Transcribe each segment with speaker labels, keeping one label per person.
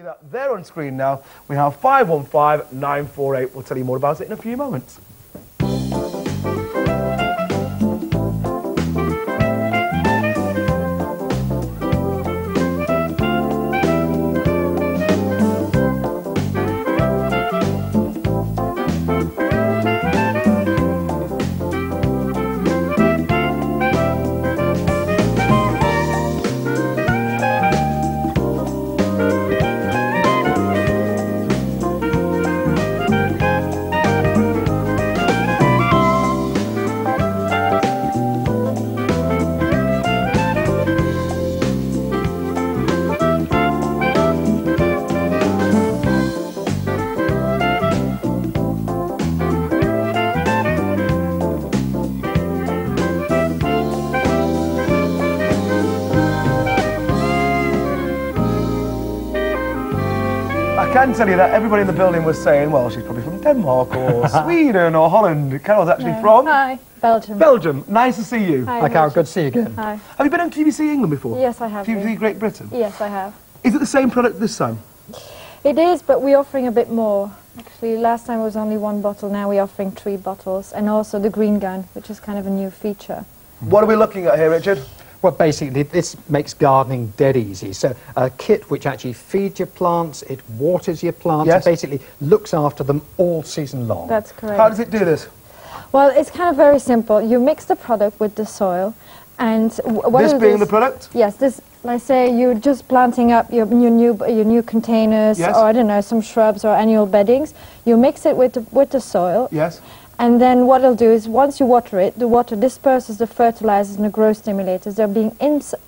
Speaker 1: see that they're on screen now. We have 515-948. We'll tell you more about it in a few moments. I can tell you that everybody in the building was saying, well, she's probably from Denmark or Sweden or Holland. Carol's actually from?
Speaker 2: Hi, Belgium.
Speaker 1: Belgium. Nice to see you.
Speaker 2: Hi,
Speaker 3: Carol, good to see you again.
Speaker 2: Hi.
Speaker 1: Have you been on QVC England before?
Speaker 2: Yes, I have.
Speaker 1: QVC Great Britain?
Speaker 2: Yes, I have.
Speaker 1: Is it the same product this time?
Speaker 2: It is, but we're offering a bit more. Actually, last time it was only 1 bottle, now we're offering 3 bottles. And also the GreenGun, which is kind of a new feature.
Speaker 1: What are we looking at here, Richard?
Speaker 3: Well, basically, this makes gardening dead easy. So, a kit which actually feeds your plants, it waters your plants,
Speaker 1: Yes.
Speaker 3: it basically looks after them all season long.
Speaker 2: That's correct.
Speaker 1: How does it do this?
Speaker 2: Well, it's kind of very simple. You mix the product with the soil, and what
Speaker 1: This
Speaker 2: it
Speaker 1: being
Speaker 2: is-
Speaker 1: the product?
Speaker 2: Yes, this. Let's say you're just planting up your new containers,
Speaker 1: Yes.
Speaker 2: or I don't know, some shrubs or annual beddings. You mix it with the soil.
Speaker 1: Yes.
Speaker 2: And then what it'll do is, once you water it, the water disperses the fertilizers and the growth stimulators. They're being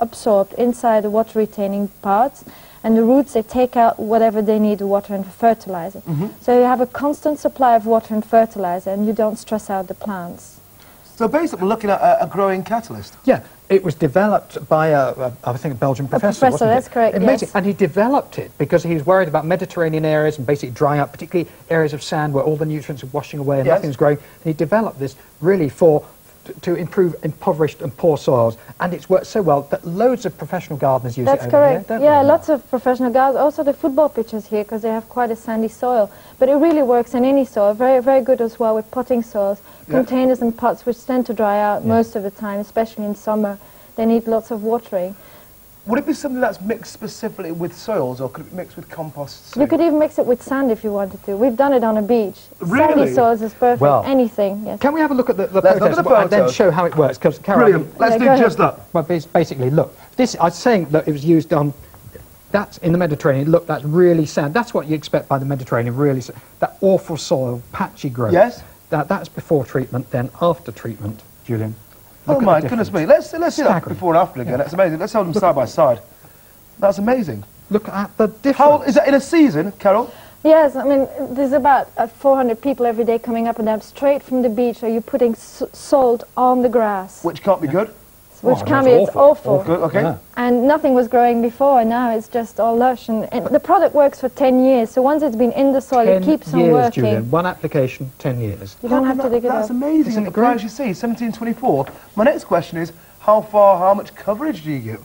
Speaker 2: absorbed inside the water-retaining parts, and the roots, they take out whatever they need, the water and the fertilizer. So you have a constant supply of water and fertilizer, and you don't stress out the plants.
Speaker 1: So basically, we're looking at a growing catalyst.
Speaker 3: Yeah, it was developed by I think, a Belgian professor,
Speaker 2: professor,
Speaker 3: wasn't it?
Speaker 2: that's correct,
Speaker 3: Amazing.
Speaker 2: yes.
Speaker 3: And he developed it because he was worried about Mediterranean areas and basically drying up, particularly areas of sand where all the nutrients are washing away and
Speaker 1: Yes.
Speaker 3: nothing's growing. And he developed this really to improve impoverished and poor soils, and it's worked so well that loads of professional gardeners use
Speaker 2: That's
Speaker 3: it over
Speaker 2: correct.
Speaker 3: here, don't
Speaker 2: Yeah,
Speaker 3: they?
Speaker 2: lots of professional gardeners. Also the football pitches here, because they have quite a sandy soil. But it really works in any soil. Very, very good as well with potting soils.
Speaker 1: Yeah.
Speaker 2: Containers and pots which tend to dry out most of the time, especially in summer. They need lots of watering.
Speaker 1: Would it be something that's mixed specifically with soils, or could it be mixed with compost?
Speaker 2: You could even mix it with sand if you wanted to. We've done it on a beach.
Speaker 1: Really?
Speaker 2: Sandy soils is perfect.
Speaker 3: Well,
Speaker 2: anything, yes.
Speaker 3: Can we have a look at the
Speaker 1: Let's look at
Speaker 3: process
Speaker 1: the
Speaker 3: and then
Speaker 1: photos.
Speaker 3: show how it works? Because Carol,
Speaker 1: Brilliant. Let's
Speaker 2: Yeah,
Speaker 1: do
Speaker 2: go ahead.
Speaker 1: just that.
Speaker 3: well, basically, look, this, I was saying that it was used on, that's in the Mediterranean, look, that's really sand. That's what you expect by the Mediterranean, really, that awful soil, patchy growth.
Speaker 1: Yes.
Speaker 3: That's before treatment, then after treatment, Julian.
Speaker 1: Oh
Speaker 3: Look at
Speaker 1: my
Speaker 3: the
Speaker 1: goodness
Speaker 3: difference.
Speaker 1: me. Let's see that
Speaker 3: Staggering.
Speaker 1: before and after again. That's amazing. Let's hold them side by side. That's amazing.
Speaker 3: Look at the difference.
Speaker 1: How is that in a season, Carol?
Speaker 2: Yes, I mean, there's about 400 people every day coming up and down straight from the beach. So you're putting salt on the grass,
Speaker 1: Which can't be good.
Speaker 2: which
Speaker 3: Oh,
Speaker 2: can
Speaker 3: that's
Speaker 2: be, it's awful.
Speaker 1: Good, okay.
Speaker 3: Yeah.
Speaker 2: And nothing was growing before, and now it's just all lush. And the product works for 10 years, so once it's been in the soil,
Speaker 3: 10
Speaker 2: it keeps on
Speaker 3: years,
Speaker 2: working.
Speaker 3: Julian. One application, 10 years.
Speaker 2: You don't
Speaker 1: How
Speaker 2: have to
Speaker 1: come
Speaker 2: dig it
Speaker 1: That's
Speaker 2: up.
Speaker 1: amazing.
Speaker 3: Isn't
Speaker 1: The
Speaker 3: it great?
Speaker 1: price you see, 1724. My next question is, how much coverage do you get?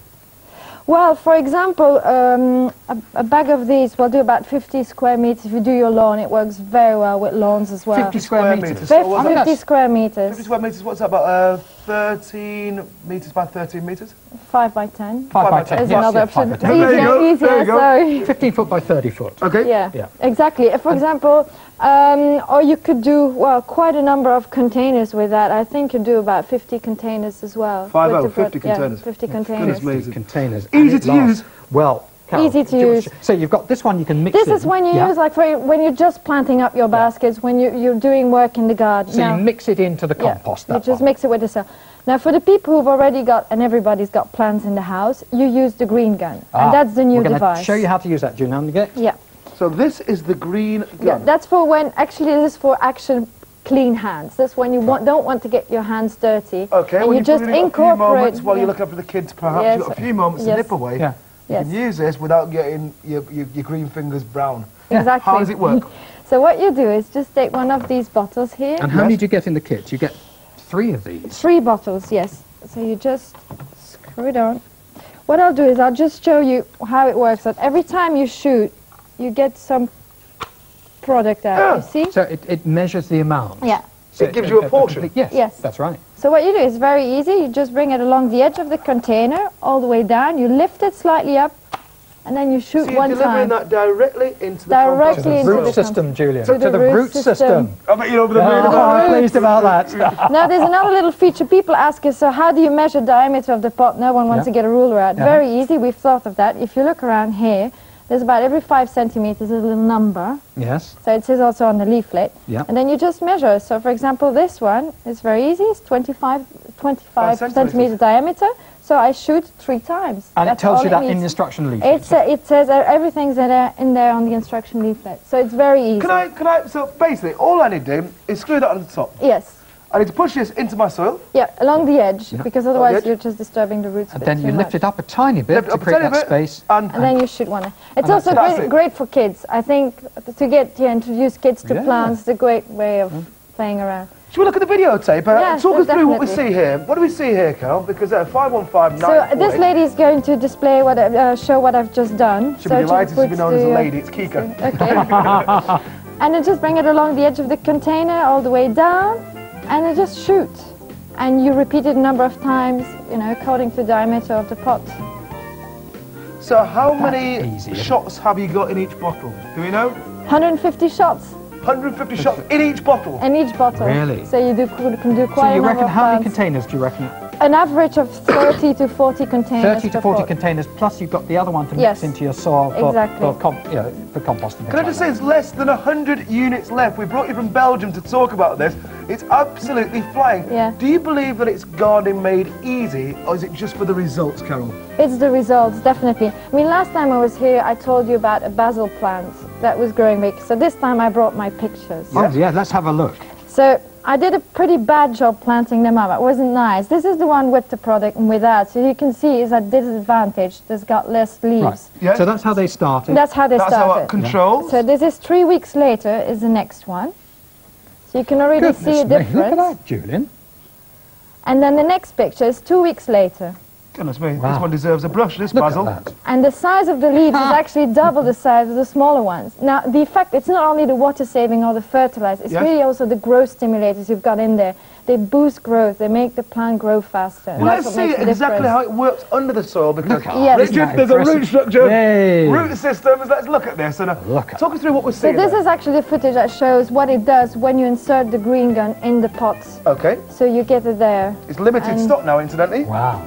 Speaker 2: Well, for example, a bag of these will do about 50 square meters. If you do your lawn, it works very well with lawns as well.
Speaker 3: 50 square meters.
Speaker 2: 50,
Speaker 1: What was
Speaker 3: that?
Speaker 2: 50 square meters,
Speaker 1: 50 square meters, what's that, about 13 meters by 13 meters?
Speaker 2: 5 by 10.
Speaker 3: 5 by
Speaker 1: 10.
Speaker 3: 10.
Speaker 2: There's
Speaker 3: Yes,
Speaker 2: another
Speaker 3: yeah,
Speaker 2: option.
Speaker 3: 5 by 10.
Speaker 1: There you go,
Speaker 2: Easier,
Speaker 1: there you go.
Speaker 2: sorry.
Speaker 3: 15 foot by 30 foot.
Speaker 1: Okay.
Speaker 2: Yeah,
Speaker 3: Yeah.
Speaker 2: exactly. For example, or you could do, well, quite a number of containers with that. I think you do about 50 containers as well.
Speaker 1: 50 containers.
Speaker 2: Yeah, 50
Speaker 1: Goodness
Speaker 2: containers.
Speaker 1: me. Amazing.
Speaker 3: Containers.
Speaker 1: Easy
Speaker 3: and it
Speaker 1: to
Speaker 3: lasts.
Speaker 1: use.
Speaker 3: Well, Carol,
Speaker 2: Easy to
Speaker 3: do you-
Speaker 2: use.
Speaker 3: So you've got this one you can mix
Speaker 2: This
Speaker 3: in.
Speaker 2: is when you
Speaker 3: Yeah.
Speaker 2: use, like, when you're just planting up your baskets, when you're doing work in the garden.
Speaker 3: So
Speaker 2: Now,
Speaker 3: you mix it into the
Speaker 2: yeah,
Speaker 3: compost.
Speaker 2: you
Speaker 3: that
Speaker 2: just
Speaker 3: one.
Speaker 2: mix it with the soil. Now, for the people who've already got, and everybody's got plants in the house, you use the GreenGun, and that's the new
Speaker 3: We're gonna
Speaker 2: device.
Speaker 3: show you how to use that, Julian.
Speaker 2: Yeah.
Speaker 1: So this is the green
Speaker 2: Yeah,
Speaker 1: gun.
Speaker 2: that's for when, actually this is for action clean hands. That's when you don't want to get your hands dirty.
Speaker 1: Okay,
Speaker 2: and
Speaker 1: well,
Speaker 2: you
Speaker 1: you've
Speaker 2: just
Speaker 1: really got a few
Speaker 2: incorporate.
Speaker 1: moments while
Speaker 2: yeah.
Speaker 1: you're looking after the kids, perhaps.
Speaker 2: Yes.
Speaker 1: You've got a few moments to
Speaker 2: Yes.
Speaker 1: nip away.
Speaker 3: Yeah.
Speaker 1: You
Speaker 2: Yes.
Speaker 1: can use this without getting your green fingers brown.
Speaker 2: Exactly.
Speaker 1: How does it work?
Speaker 2: So what you do is just take one of these bottles here.
Speaker 3: And how many do you get in the kit? You get 3 of these.
Speaker 2: 3 bottles, yes. So you just screw it on. What I'll do is I'll just show you how it works. That every time you shoot, you get some product out, you see?
Speaker 3: So it measures the amount.
Speaker 2: Yeah.
Speaker 3: So
Speaker 1: It gives you a portion.
Speaker 3: Yes,
Speaker 2: Yes.
Speaker 3: that's right.
Speaker 2: So what you do is very easy. You just bring it along the edge of the container, all the way down. You lift it slightly up, and then you shoot
Speaker 1: So you're
Speaker 2: one
Speaker 1: delivering
Speaker 2: time.
Speaker 1: that directly into the
Speaker 2: Directly
Speaker 3: To the
Speaker 2: into
Speaker 3: root
Speaker 2: the
Speaker 3: system, Julian.
Speaker 2: to the root system.
Speaker 1: I bet you're over the moon
Speaker 3: Oh,
Speaker 1: about
Speaker 3: I'm
Speaker 1: that.
Speaker 3: pleased about that.
Speaker 2: Now there's another little feature. People ask us, so how do you measure diameter of the pot? No one wants
Speaker 3: Yeah.
Speaker 2: to get a ruler out.
Speaker 3: Yeah.
Speaker 2: Very easy. We've thought of that. If you look around here, there's about every 5 centimeters a little number.
Speaker 3: Yes.
Speaker 2: So it says also on the leaflet.
Speaker 3: Yeah.
Speaker 2: And then you just measure. So for example, this one is very easy. It's 25 centimeter diameter. So I shoot 3 times.
Speaker 3: And
Speaker 2: That's
Speaker 3: it tells
Speaker 2: all
Speaker 3: you that in
Speaker 2: needs.
Speaker 3: the instruction leaflet.
Speaker 2: It says everything's in there on the instruction leaflet. So it's very easy.
Speaker 1: Can I, so basically, all I need to do is screw that on the top.
Speaker 2: Yes.
Speaker 1: I need to push this into my soil.
Speaker 2: Yeah, along the edge,
Speaker 3: Yeah.
Speaker 2: because otherwise
Speaker 1: edge.
Speaker 2: you're just disturbing the roots.
Speaker 3: And
Speaker 2: a bit
Speaker 3: then you
Speaker 2: too
Speaker 3: lift
Speaker 2: much.
Speaker 3: it up a tiny bit
Speaker 1: Lift it
Speaker 3: to
Speaker 1: up a
Speaker 3: create
Speaker 1: tiny
Speaker 3: that
Speaker 1: bit,
Speaker 3: space.
Speaker 2: And then you shoot one. It's also
Speaker 1: that's it.
Speaker 2: great for kids. I think to get introduce kids to
Speaker 3: Yeah.
Speaker 2: plants is a great way of playing around.
Speaker 1: Should we look at the videotape?
Speaker 2: Yes,
Speaker 1: Talk us through what we
Speaker 2: definitely.
Speaker 1: see here. What do we see here, Carol? Because 515
Speaker 2: So this lady is going to display what show what I've just done.
Speaker 1: Should
Speaker 2: so
Speaker 1: be delighted to be
Speaker 2: puts
Speaker 1: known as a
Speaker 2: the,
Speaker 1: lady. It's Kika.
Speaker 2: Okay. And then just bring it along the edge of the container all the way down, and then just shoot. And you repeat it a number of times, you know, according to the diameter of the pot.
Speaker 1: So how many
Speaker 3: easy, isn't it?
Speaker 1: shots have you got in each bottle? Do we know?
Speaker 2: 150 shots
Speaker 1: 150 shots in each bottle.
Speaker 2: in each bottle.
Speaker 3: Really?
Speaker 2: So you can do
Speaker 3: So
Speaker 2: quite
Speaker 3: you
Speaker 2: a number
Speaker 3: reckon
Speaker 2: of
Speaker 3: how many
Speaker 2: plants.
Speaker 3: containers do you reckon?
Speaker 2: An average of 30 to 40 containers
Speaker 3: 30 to
Speaker 2: per
Speaker 3: 40
Speaker 2: pot.
Speaker 3: containers, plus you've got the other one to
Speaker 2: Yes.
Speaker 3: mix into your soil for,
Speaker 2: Exactly.
Speaker 3: for composting.
Speaker 1: Can I just say it's less than 100 units left? We brought you from Belgium to talk about this. It's absolutely flying.
Speaker 2: Yeah.
Speaker 1: Do you believe that it's gardening made easy, or is it just for the results, Carol?
Speaker 2: It's the results, definitely. I mean, last time I was here, I told you about a basil plant that was growing big. So this time I brought my pictures.
Speaker 3: Oh, yeah, let's have a look.
Speaker 2: So I did a pretty bad job planting them up. It wasn't nice. This is the one with the product and without. So you can see is at disadvantage. There's got less leaves.
Speaker 3: Right.
Speaker 1: Yeah.
Speaker 3: So that's how they started.
Speaker 2: That's how they
Speaker 1: That's how
Speaker 2: started.
Speaker 1: it controls.
Speaker 2: So this is 3 weeks later is the next one. So you can already see a
Speaker 3: Goodness me,
Speaker 2: difference.
Speaker 3: look at that, Julian.
Speaker 2: And then the next picture is 2 weeks later.
Speaker 1: Goodness me,
Speaker 3: Wow.
Speaker 1: this one deserves a brush, this
Speaker 3: Look
Speaker 1: basil.
Speaker 3: at that.
Speaker 2: And the size of the leaves is actually double the size of the smaller ones. Now, the effect, it's not only the water saving or the fertilizer, it's
Speaker 1: Yes.
Speaker 2: really also the growth stimulators you've got in there. They boost growth, they make the plant grow faster. and
Speaker 1: Well,
Speaker 2: that's
Speaker 1: let's
Speaker 2: what
Speaker 1: see
Speaker 2: makes the
Speaker 1: exactly
Speaker 2: difference.
Speaker 1: how it works under the soil, because
Speaker 2: Yes.
Speaker 1: Richard, there's a root
Speaker 3: Impressive.
Speaker 1: structure,
Speaker 3: Yay.
Speaker 1: root systems. Let's look at this and
Speaker 3: Look at
Speaker 1: talk us through what we're
Speaker 2: So
Speaker 1: seeing.
Speaker 2: this
Speaker 1: there.
Speaker 2: is actually the footage that shows what it does when you insert the green gun in the pot.
Speaker 1: Okay,
Speaker 2: So you get it there.
Speaker 1: it's limited
Speaker 2: And-
Speaker 1: stock now, incidentally.
Speaker 3: Wow.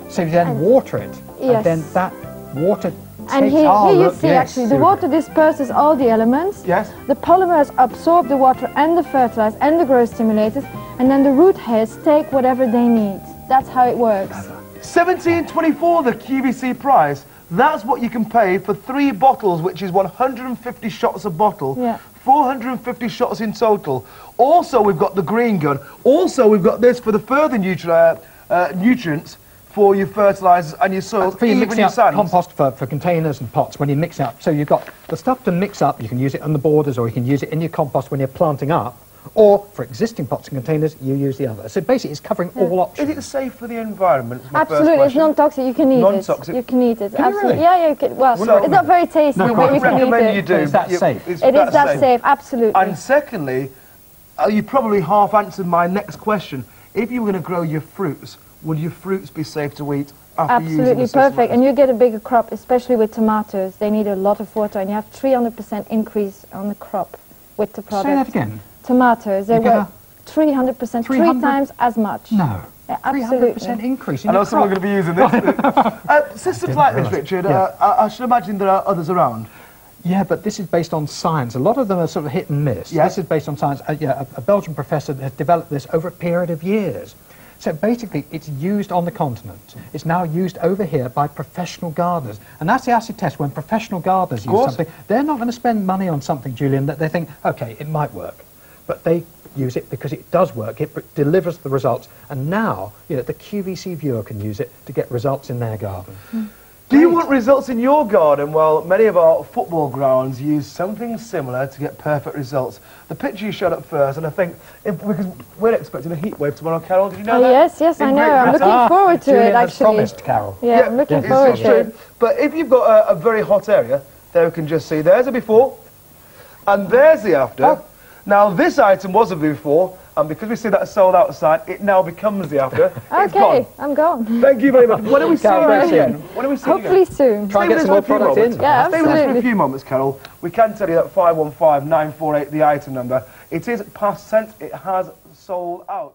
Speaker 3: So you then water it.
Speaker 2: Yes.
Speaker 3: And then that water takes...
Speaker 2: And here
Speaker 3: oh,
Speaker 2: you
Speaker 3: look,
Speaker 2: see
Speaker 3: yes,
Speaker 2: actually the water disperses all the elements.
Speaker 1: Yes.
Speaker 2: The polymers absorb the water and the fertilizer and the growth stimulators, and then the root hairs take whatever they need. That's how it works.
Speaker 1: $17.24 the QVC price. That's what you can pay for 3 bottles, which is 150 shots a bottle.
Speaker 2: Yeah.
Speaker 1: 450 shots in total. Also, we've got the green gun. Also, we've got this for the further nutrients for your fertilizers and your soils,
Speaker 3: For you
Speaker 1: even
Speaker 3: mixing
Speaker 1: your
Speaker 3: up
Speaker 1: sands.
Speaker 3: compost for containers and pots when you mix it up. So you've got the stuff to mix up, you can use it on the borders or you can use it in your compost when you're planting up. Or for existing pots and containers, you use the other. So basically it's covering all options.
Speaker 1: Is it safe for the environment? Is my first
Speaker 2: Absolutely, it's
Speaker 1: question.
Speaker 2: non-toxic. You can eat
Speaker 1: Non-toxic.
Speaker 2: it. You can eat it.
Speaker 3: Can you
Speaker 2: Absolutely.
Speaker 3: really?
Speaker 2: Yeah, you can. Well,
Speaker 1: So-
Speaker 2: it's not very tasty,
Speaker 3: No,
Speaker 2: but
Speaker 1: I
Speaker 2: you can eat
Speaker 1: recommend
Speaker 2: it.
Speaker 1: you do.
Speaker 3: It's that safe.
Speaker 2: It is that safe. Absolutely.
Speaker 1: And secondly, you probably half answered my next question. If you were going to grow your fruits, would your fruits be safe to eat after using
Speaker 2: Absolutely
Speaker 1: the system?
Speaker 2: perfect, and you get a bigger crop, especially with tomatoes. They need a lot of water, and you have 300% increase on the crop with the product.
Speaker 3: Say that again.
Speaker 2: Tomatoes, they
Speaker 3: You get
Speaker 2: were 300%, 3
Speaker 3: 300?
Speaker 2: times as much.
Speaker 3: No.
Speaker 2: Yeah,
Speaker 3: 300%
Speaker 2: absolutely.
Speaker 3: increase in
Speaker 1: I know
Speaker 3: your
Speaker 1: someone's
Speaker 3: crop.
Speaker 1: going to be using this. Systems like this, Richard,
Speaker 3: Yeah.
Speaker 1: I should imagine there are others around.
Speaker 3: Yeah, but this is based on science. A lot of them are sort of hit and miss.
Speaker 1: Yeah.
Speaker 3: This is based on science. A Belgian professor has developed this over a period of years. So basically, it's used on the continent. It's now used over here by professional gardeners. And that's the acid test. When professional gardeners use
Speaker 1: course.
Speaker 3: something, they're not going to spend money on something, Julian, that they think, OK, it might work. But they use it because it does work. It delivers the results. And now, the QVC viewer can use it to get results in their garden.
Speaker 1: Do you want results in your garden? Well, many of our football grounds use something similar to get perfect results. The picture you showed up first, and I think, because we're expecting a heat wave tomorrow, Carol, did you know
Speaker 2: Oh,
Speaker 1: that?
Speaker 2: yes,
Speaker 1: In
Speaker 2: I know.
Speaker 1: Great
Speaker 2: I'm
Speaker 1: Britain.
Speaker 2: looking forward to
Speaker 3: Julian
Speaker 2: it,
Speaker 3: has
Speaker 2: actually.
Speaker 3: promised, Carol.
Speaker 2: Yeah, I'm looking
Speaker 1: It's
Speaker 2: forward to
Speaker 1: true.
Speaker 2: it.
Speaker 1: But if you've got a very hot area, There we can just see, there's a before, and there's the after.
Speaker 3: Oh.
Speaker 1: Now, this item was a before, and because we see that sold outside, it now becomes the after. It's
Speaker 2: Okay,
Speaker 1: gone.
Speaker 2: I'm gone.
Speaker 1: Thank you very much. When are we seeing
Speaker 3: Carol,
Speaker 1: you
Speaker 3: very
Speaker 1: again? When are we seeing you
Speaker 2: Hopefully
Speaker 1: again?
Speaker 2: soon.
Speaker 3: Try and
Speaker 1: Stay
Speaker 3: get
Speaker 1: with
Speaker 3: some
Speaker 1: us
Speaker 3: more
Speaker 1: for a few
Speaker 3: product in.
Speaker 1: moments.
Speaker 2: Yeah,
Speaker 1: Stay with us for a
Speaker 2: absolutely.
Speaker 1: few moments, Carol. We can tell you that 515 948, the item number, it is past scent, it has sold out.